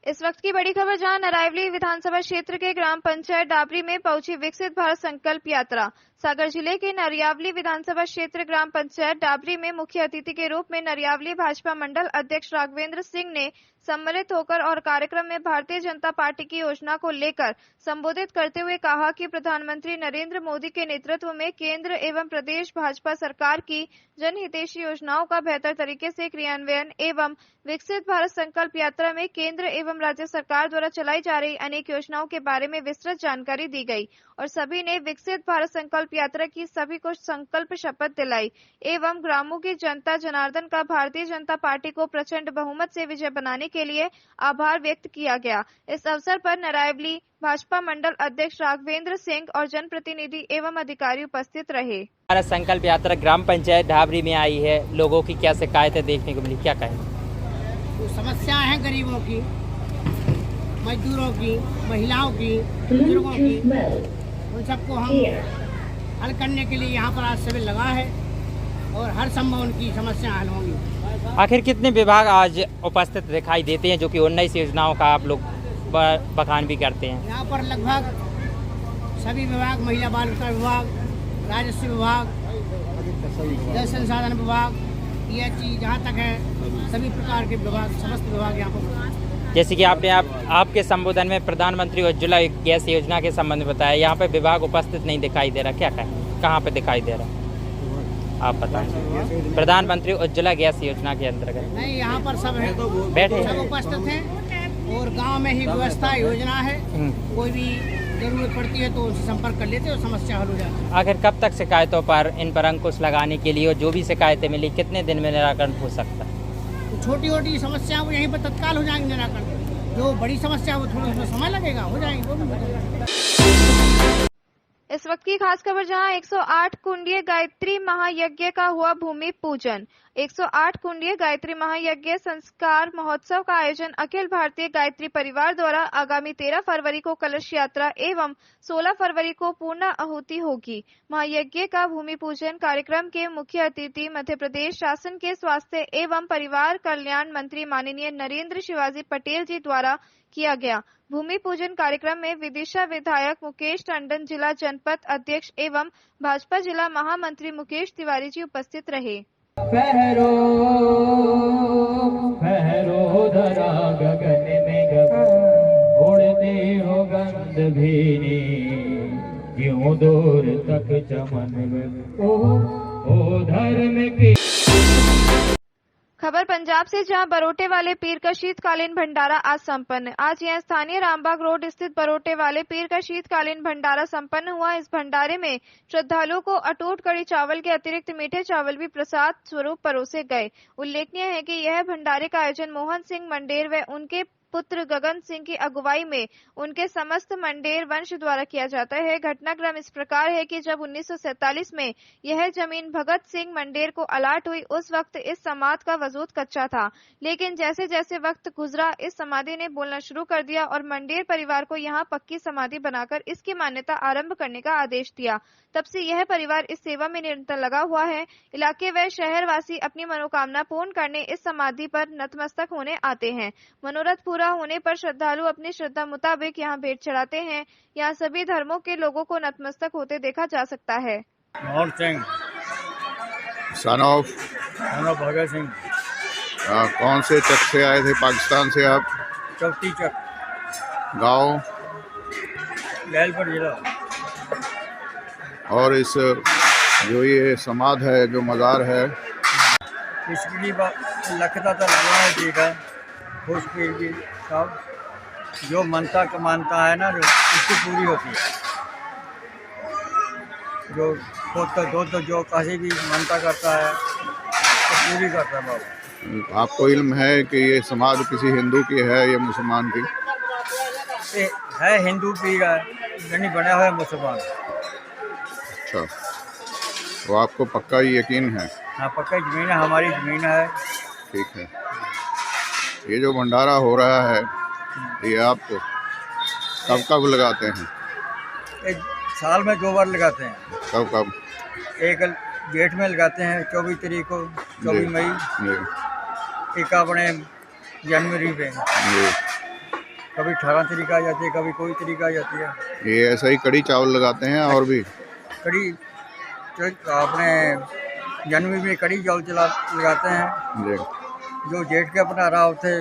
इस वक्त की बड़ी खबर, जहां नारावली विधानसभा क्षेत्र के ग्राम पंचायत डाबरी में पहुंची विकसित भारत संकल्प यात्रा। सागर जिले के नरियावली विधानसभा क्षेत्र ग्राम पंचायत डाबरी में मुख्य अतिथि के रूप में नरियावली भाजपा मंडल अध्यक्ष राघवेंद्र सिंह ने सम्मिलित होकर और कार्यक्रम में भारतीय जनता पार्टी की योजना को लेकर संबोधित करते हुए कहा कि प्रधानमंत्री नरेंद्र मोदी के नेतृत्व में केंद्र एवं प्रदेश भाजपा सरकार की जनहितैषी योजनाओं का बेहतर तरीके से क्रियान्वयन एवं विकसित भारत संकल्प यात्रा में केंद्र एवं राज्य सरकार द्वारा चलाई जा रही अनेक योजनाओं के बारे में विस्तृत जानकारी दी गई और सभी ने विकसित भारत संकल्प यात्रा की सभी को संकल्प शपथ दिलाई एवं ग्रामों की जनता जनार्दन का भारतीय जनता पार्टी को प्रचंड बहुमत से विजय बनाने के लिए आभार व्यक्त किया गया। इस अवसर पर नारावली भाजपा मंडल अध्यक्ष राघवेंद्र सिंह और जनप्रतिनिधि एवं अधिकारी उपस्थित रहे। भारत संकल्प यात्रा ग्राम पंचायत ढाबरी में आई है, लोगों की क्या शिकायतें देखने को मिली, क्या कहें? तो समस्याएं हैं गरीबों की, मजदूरों की, महिलाओं की, बुजुर्गों की, उन सबको हम हल करने के लिए यहाँ पर आज शिविर लगा है और हर संभव उनकी समस्याएं हल होंगी। आखिर कितने विभाग आज उपस्थित दिखाई देते हैं जो कि 19 योजनाओं का आप लोग बखान भी करते हैं? यहाँ पर लगभग सभी विभाग, महिला बाल विकास विभाग, राजस्व विभाग, जल संसाधन विभाग, यह चीज जहाँ तक है सभी प्रकार के विभाग, समस्त विभाग यहाँ पर। जैसे कि आपने आपके संबोधन में प्रधानमंत्री उज्ज्वला गैस योजना के संबंध में बताया, यहाँ पे विभाग उपस्थित नहीं दिखाई दे रहा, क्या कहें, कहाँ पे दिखाई दे रहा आप बताएं? प्रधानमंत्री उज्ज्वला गैस योजना के अंतर्गत नहीं, यहाँ पर सब है, बैठे सब उपस्थित हैं और गांव में ही व्यवस्था योजना है, कोई भी जरूरत पड़ती है तो उनसे संपर्क कर लेते हैं और समस्या हल हो जाती है। आखिर कब तक शिकायतों पर इन पर अंकुश लगाने के लिए और जो भी शिकायतें मिली कितने दिन में निराकरण हो सकता है? तो छोटी छोटी समस्या वो यहीं पर तत्काल हो जाएंगे निराकरण, जो बड़ी समस्या वो थोड़ा उसमें समय लगेगा, हो जाएगी, वो भी हो जाएगी। इस वक्त की खास खबर, जहां 108 कुंडीय गायत्री महायज्ञ का हुआ भूमि पूजन। 108 कुंडीय गायत्री महायज्ञ संस्कार महोत्सव का आयोजन अखिल भारतीय गायत्री परिवार द्वारा आगामी 13 फरवरी को कलश यात्रा एवं 16 फरवरी को पूर्ण आहुति होगी। महायज्ञ का भूमि पूजन कार्यक्रम के मुख्य अतिथि मध्य प्रदेश शासन के स्वास्थ्य एवं परिवार कल्याण मंत्री माननीय नरेंद्र शिवाजी पटेल जी द्वारा किया गया। भूमि पूजन कार्यक्रम में विदिशा विधायक मुकेश टंडन, जिला जनपद अध्यक्ष एवं भाजपा जिला महामंत्री मुकेश तिवारी जी उपस्थित रहे। पहरो पहरो धरा गगन में उड़ते हो गंध भीनी, क्यों दूर तक चमन ओ धर्म की। खबर पंजाब से, जहां बरोटे वाले पीर का शीतकालीन भंडारा आज संपन्न। आज यहां स्थानीय रामबाग रोड स्थित बरोटे वाले पीर का शीतकालीन भंडारा संपन्न हुआ। इस भंडारे में श्रद्धालुओं को अटूट कड़ी चावल के अतिरिक्त मीठे चावल भी प्रसाद स्वरूप परोसे गए। उल्लेखनीय है कि यह भंडारे का आयोजन मोहन सिंह मंडेर व उनके पुत्र गगन सिंह की अगुवाई में उनके समस्त मंडेर वंश द्वारा किया जाता है। घटनाक्रम इस प्रकार है कि जब 1947 में यह जमीन भगत सिंह मंडेर को अलाट हुई, उस वक्त इस समाधि का वजूद कच्चा था, लेकिन जैसे जैसे वक्त गुजरा इस समाधि ने बोलना शुरू कर दिया और मंडेर परिवार को यहाँ पक्की समाधि बनाकर इसकी मान्यता आरंभ करने का आदेश दिया। तब से यह परिवार इस सेवा में निरंतर लगा हुआ है। इलाके व शहरवासी अपनी मनोकामना पूर्ण करने इस समाधि पर नतमस्तक होने आते हैं। मनोरथ पूरा होने पर श्रद्धालु अपनी श्रद्धा मुताबिक यहाँ भेंट चढ़ाते हैं। यहाँ सभी धर्मों के लोगों को नतमस्तक होते देखा जा सकता है। Mohan Singh son of Bhagat Singh. कौन से चक से आए थे पाकिस्तान से आप? चौथी चक, गांव लैलपुर जिला। और इस जो ये समाध है, जो मज़ार है, इसके लिए लखता तो लगा है, ठीक है, खुश पीर भी सब जो मानता है ना, जो उसकी पूरी होती है। जो दो जो कहीं भी मानता करता है तो पूरी करता है बाबा। आपको इल्म है कि ये समाध किसी हिंदू की है या मुसलमान की? ये है हिंदू पीर है, यानी बना हुआ है मुसलमान। अच्छा, तो आपको पक्का यकीन है? हाँ, पक्का ज़मीन है, हमारी ज़मीन है। ठीक है। ये जो भंडारा हो रहा है, ये आप कब कब लगाते हैं? एक साल में 2 बार लगाते हैं। कब कब? एक जेठ में लगाते हैं 24 तारीख को, 24 मई, जी एक अपने जनवरी पे। जी। कभी 18 तरीका आ जाती है, कभी कोई तरीका आ जाती है। ये ऐसा ही कड़ी चावल लगाते हैं और भी कड़ी अपने जनवरी में कड़ी चावल लगाते हैं। जी। जो जेठ के अपना रहा होते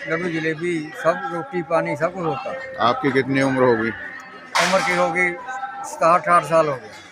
लड्डू जलेबी सब रोटी पानी सब कुछ होता है। आपकी कितनी उम्र होगी? उम्र की होगी 67-68 साल हो गए।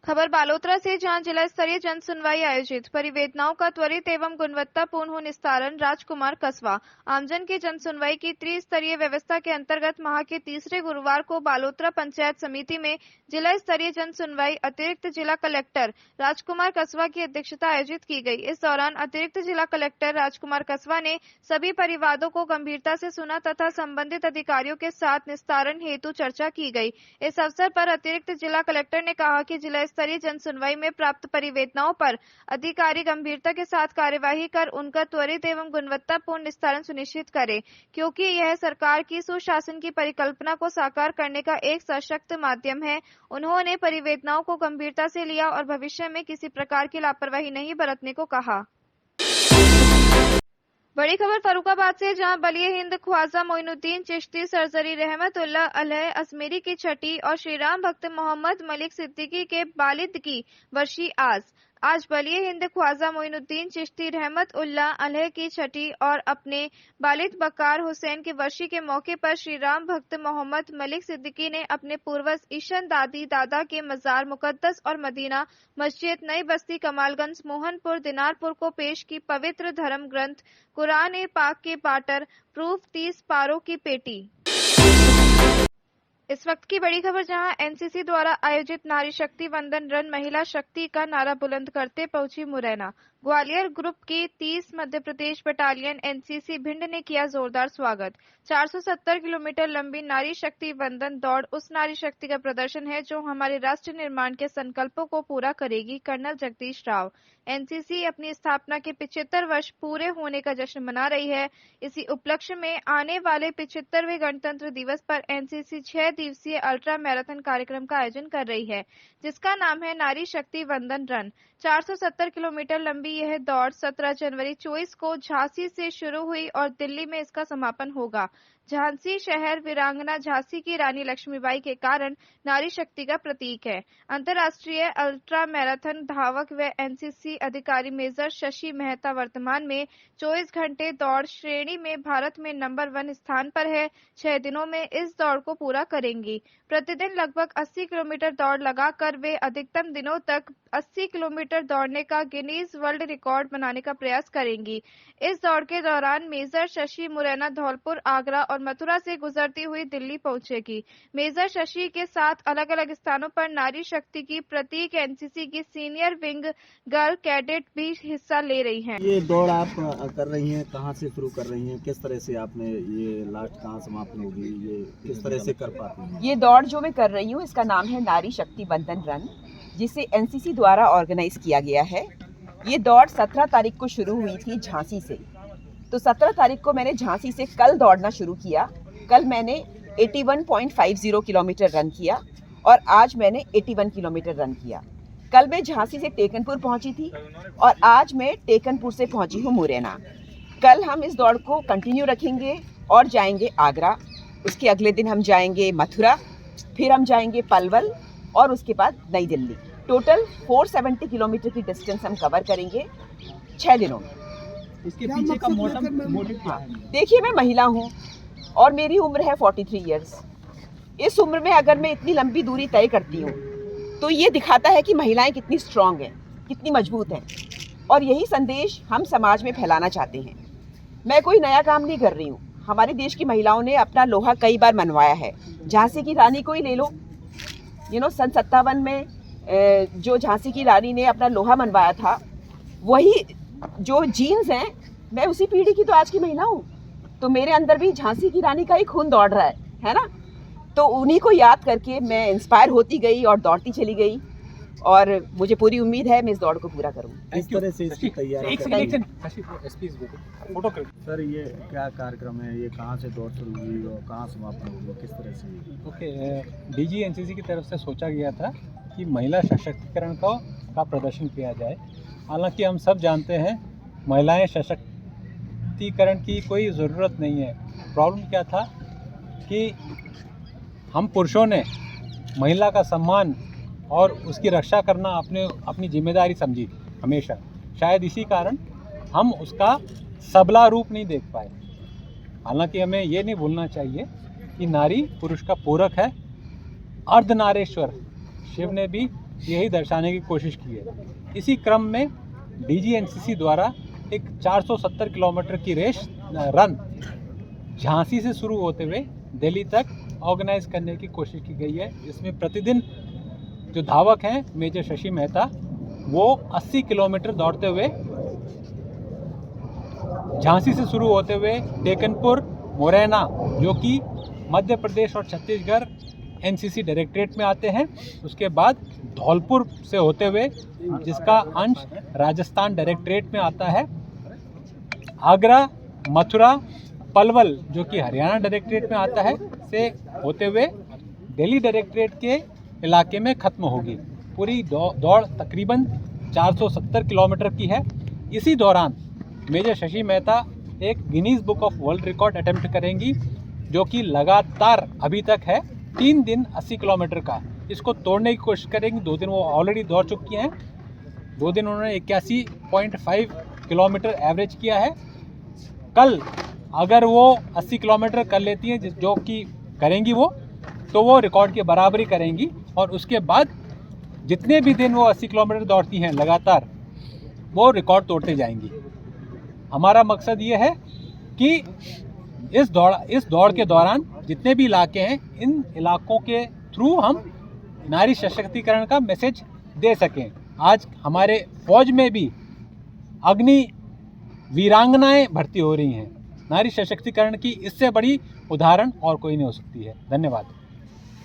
खबर बालोतरा से, जहां जिला स्तरीय जन सुनवाई आयोजित। परिवेदनाओं का त्वरित एवं गुणवत्तापूर्ण हो निस्तारण। राजकुमार कस्बा। आमजन की जन सुनवाई की त्रिस्तरीय व्यवस्था के अंतर्गत माह के तीसरे गुरुवार को बालोतरा पंचायत समिति में जिला स्तरीय जन सुनवाई अतिरिक्त जिला कलेक्टर राजकुमार कस्बा की अध्यक्षता आयोजित की गई। इस दौरान अतिरिक्त जिला कलेक्टर राजकुमार कस्बा ने सभी परिवादों को गंभीरता से सुना तथा संबंधित अधिकारियों के साथ निस्तारण हेतु चर्चा की गई। इस अवसर पर अतिरिक्त जिला कलेक्टर ने कहा कि जिला स्तरीय जन सुनवाई में प्राप्त परिवेदनाओं पर अधिकारी गंभीरता के साथ कार्यवाही कर उनका त्वरित एवं गुणवत्तापूर्ण निस्तारण सुनिश्चित करें, क्योंकि यह सरकार की सुशासन की परिकल्पना को साकार करने का एक सशक्त माध्यम है। उन्होंने परिवेदनाओं को गंभीरता से लिया और भविष्य में किसी प्रकार की लापरवाही नहीं बरतने को कहा। बड़ी खबर फर्रुखाबाद से, जहां बलिए हिंद ख्वाजा मोइनुद्दीन चिश्ती सर्जरी रहमतुल्लाह अलैह अजमेरी की छठी और श्रीराम भक्त मोहम्मद मलिक सिद्दीकी के बालिद की वर्षी आज बलिए हिंद ख्वाजा मोइनुद्दीन चिश्ती रहमतुल्लाह अलैह की छठी और अपने बालिद बकार हुसैन की वर्षी के मौके पर श्रीराम भक्त मोहम्मद मलिक सिद्दीकी ने अपने पूर्वज ईशन दादी दादा के मजार मुकद्दस और मदीना मस्जिद नई बस्ती कमालगंज मोहनपुर दिनारपुर को पेश की पवित्र धर्म ग्रंथ कुरान पाक के पाटर प्रूफ 30 पारों की पेटी। इस वक्त की बड़ी खबर, जहां एनसीसी द्वारा आयोजित नारी शक्ति वंदन रन महिला शक्ति का नारा बुलंद करते पहुंची मुरैना। ग्वालियर ग्रुप की 30 मध्य प्रदेश बटालियन एनसीसी भिंड ने किया जोरदार स्वागत। 470 किलोमीटर लंबी नारी शक्ति वंदन दौड़ उस नारी शक्ति का प्रदर्शन है जो हमारे राष्ट्र निर्माण के संकल्पों को पूरा करेगी। कर्नल जगदीश राव। एनसीसी अपनी स्थापना के 75 वर्ष पूरे होने का जश्न मना रही है। इसी उपलक्ष्य में आने वाले 75वें गणतंत्र दिवस पर एनसीसी 6 दिवसीय अल्ट्रा मैराथन कार्यक्रम का आयोजन कर रही है, जिसका नाम है नारी शक्ति वंदन रन। 470 किलोमीटर लंबी यह दौड़ 17 जनवरी 24 को झांसी से शुरू हुई और दिल्ली में इसका समापन होगा। झांसी शहर वीरांगना झांसी की रानी लक्ष्मीबाई के कारण नारी शक्ति का प्रतीक है। अंतर्राष्ट्रीय अल्ट्रा मैराथन धावक व एनसीसी अधिकारी मेजर शशि मेहता वर्तमान में 24 घंटे दौड़ श्रेणी में भारत में नंबर 1 स्थान पर है। 6 दिनों में इस दौड़ को पूरा करेंगी। प्रतिदिन लगभग 80 किलोमीटर दौड़ लगाकर वे अधिकतम दिनों तक 80 किलोमीटर दौड़ने का गिनीज वर्ल्ड रिकॉर्ड बनाने का प्रयास करेंगी। इस दौड़ के दौरान मेजर शशि मुरैना, धौलपुर, आगरा और मथुरा से गुजरती हुई दिल्ली पहुंचेगी। मेजर शशि के साथ अलग अलग स्थानों पर नारी शक्ति की प्रतीक एनसीसी की सीनियर विंग गर्ल कैडेट भी हिस्सा ले रही हैं। ये दौड़ आप कर रही हैं, कहाँ से शुरू कर रही हैं, किस तरह से आपने ये लास्ट कहाँ समाप्त होगी, ये किस तरह से कर पाती हैं? ये दौड़ जो मैं कर रही हूँ इसका नाम है नारी शक्ति वंदन रन, जिसे एनसीसी द्वारा ऑर्गेनाइज किया गया है। ये दौड़ 17 तारीख को शुरू हुई थी झांसी से। तो 17 तारीख को मैंने झांसी से कल दौड़ना शुरू किया। कल मैंने 81.50 किलोमीटर रन किया और आज मैंने 81 किलोमीटर रन किया। कल मैं झांसी से टेकनपुर पहुंची थी और आज मैं टेकनपुर से पहुंची हूं मुरैना। कल हम इस दौड़ को कंटिन्यू रखेंगे और जाएंगे आगरा। उसके अगले दिन हम जाएंगे मथुरा, फिर हम जाएंगे पलवल और उसके बाद नई दिल्ली। टोटल 470 किलोमीटर की डिस्टेंस हम कवर करेंगे 6 दिनों में। इसके पीछे का मोटिव क्या है? देखिए, मैं महिला हूँ और मेरी उम्र है 43 इयर्स। इस उम्र में अगर मैं इतनी लंबी दूरी तय करती हूँ तो ये दिखाता है कि महिलाएं कितनी स्ट्रांग हैं, कितनी मजबूत हैं, और यही संदेश हम समाज में फैलाना चाहते हैं। मैं कोई नया काम नहीं कर रही हूँ। हमारे देश की महिलाओं ने अपना लोहा कई बार मनवाया है। झांसी की रानी को ही ले लो, सन 57 में जो झांसी की रानी ने अपना लोहा मनवाया था, वही जो जीन्स हैं, मैं उसी पीढ़ी की तो आज की महिला हूँ। तो मेरे अंदर भी झांसी की रानी का ही खून दौड़ रहा है ना। तो उन्हीं को याद करके मैं इंस्पायर होती गई और दौड़ती चली गई, और मुझे पूरी उम्मीद है मैं इस दौड़ को पूरा करूँगी। इस तरह से इसकी तैयारी सर, ये क्या कार्यक्रम है, ये कहाँ से दौड़ शुरू हुई और कहाँ समाप्त होगी, किस तरह से? ओके, डीजी एनसीसी की तरफ से सोचा गया था कि महिला सशक्तिकरण का प्रदर्शन किया जाए। हालांकि हम सब जानते हैं महिलाएं सशक्ति सशक्तिकरण की कोई ज़रूरत नहीं है। प्रॉब्लम क्या था कि हम पुरुषों ने महिला का सम्मान और उसकी रक्षा करना अपनी जिम्मेदारी समझी हमेशा। शायद इसी कारण हम उसका सबला रूप नहीं देख पाए। हालांकि हमें ये नहीं भूलना चाहिए कि नारी पुरुष का पूरक है। अर्धनारेश्वर शिव ने भी यही दर्शाने की कोशिश की है। इसी क्रम में DGNCC द्वारा एक 470 किलोमीटर की रेस रन झांसी से शुरू होते हुए दिल्ली तक ऑर्गेनाइज करने की कोशिश की गई है। इसमें प्रतिदिन जो धावक हैं मेजर शशि मेहता, वो 80 किलोमीटर दौड़ते हुए झांसी से शुरू होते हुए टेकनपुर, मुरैना जो कि मध्य प्रदेश और छत्तीसगढ़ NCC डायरेक्टरेट में आते हैं, उसके बाद धौलपुर से होते हुए जिसका अंश राजस्थान डायरेक्टरेट में आता है, आगरा, मथुरा, पलवल जो कि हरियाणा डायरेक्टरेट में आता है से होते हुए दिल्ली डायरेक्टरेट के इलाके में ख़त्म होगी। पूरी दौड़ तकरीबन 470 किलोमीटर की है। इसी दौरान मेजर शशि मेहता एक Guinness book of world record attempt करेंगी, जो कि लगातार अभी तक है 3 दिन 80 किलोमीटर का। इसको तोड़ने की कोशिश करेंगी। 2 दिन वो ऑलरेडी दौड़ चुकी हैं। 2 दिन उन्होंने 81.5 किलोमीटर एवरेज किया है। कल अगर वो 80 किलोमीटर कर लेती हैं, जो कि करेंगी वो, तो वो रिकॉर्ड की बराबरी करेंगी। और उसके बाद जितने भी दिन वो 80 किलोमीटर दौड़ती हैं लगातार, वो रिकॉर्ड तोड़ते जाएंगी। हमारा मकसद ये है कि इस दौड़ के दौरान जितने भी इलाके हैं, इन इलाकों के थ्रू हम नारी सशक्तिकरण का मैसेज दे सकें। आज हमारे फौज में भी अग्नि वीरांगनाएं भर्ती हो रही हैं। नारी सशक्तिकरण की इससे बड़ी उदाहरण और कोई नहीं हो सकती है। धन्यवाद।